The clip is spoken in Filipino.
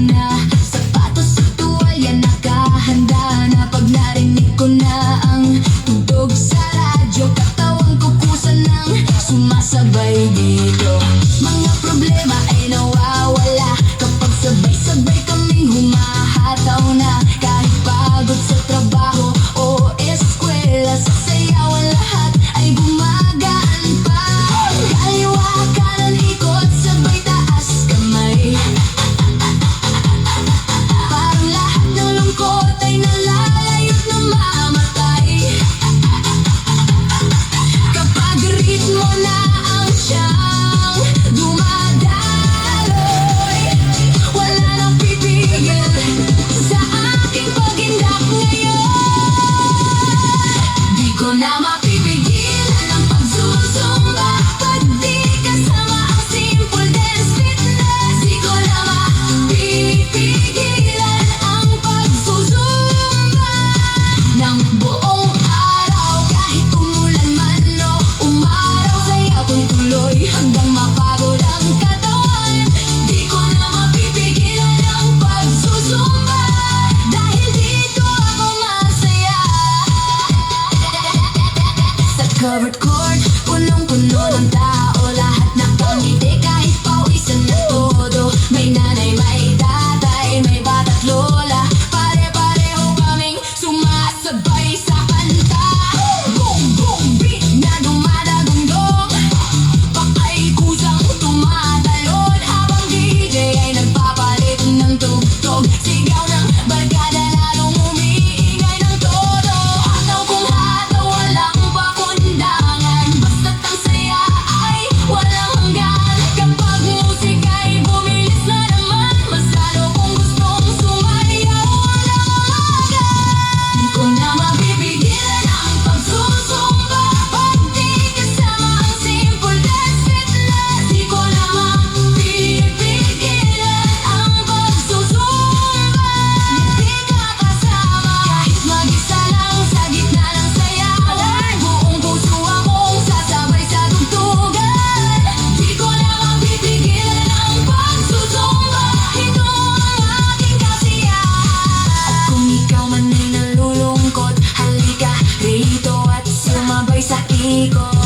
na, sapatos at tuwalya nakahanda na. Pag narinig ko na ang tugtog sa radyo, katawang ko kusa ng sumasabay dito. Mga problema ay nawawala kapag sabay-sabay kaming humahataw na. Kahit pagod sa trabaho o eskwela, sa sayawan lahat ay gumagaan pa. Kaliwa kanan ikot, sabay taas kamay. Parang lahat ng lungkot ay nalalayot na mamatay. Kapag ritmo na ang siyang dumadaloy, wala nang pipigil sa aking pag-indak ngayon. Di ko na mapipigilan ang pagsusumba pag di kasama ang simple dance fitness. Di ko na mapipigilan ang pagsusumba ng buong araw. Kahit umulan man o umaraw, sayaw ko'y tuloy hanggang mapagod ang katawan. Di ko na mapipigilan ang pagsusumba dahil dito ako masaya. Sa covered court, punong-puno ng tao, lahat nakangiti kahit pawisan na todo. May nanay, may tatay, may bata't lola, pare-pareho kaming sumasabay sa kanta. Boom, boom, beat na dumadagundong, pakay kusang tumatalon, habang DJ ay nagpapalit ng tugtog. Sigaw ng barkada lalong umiingay ng todo. Hataw kung hataw, walang pakundangan, basta't ang saya ay walang hanggan. Kapag musika ay bumilis na naman, mas lalo kong gustong sumayaw ng umaga. Di ko na mapipigilan ang pagsusumba pag di kasama ang simple dance fitness. Di ko na mapipigilan ang pagsusumba. Di ka kasama kahit mag-isa lang sa gitna ng saya. Buong puso akong sasabay sa tugtugan. Di ko na mapipigilan ang pagsusumba. Ito ang aking kasiyahan. At kung ikaw man ay nalulungkot, halika rito at sumabay sa ikot.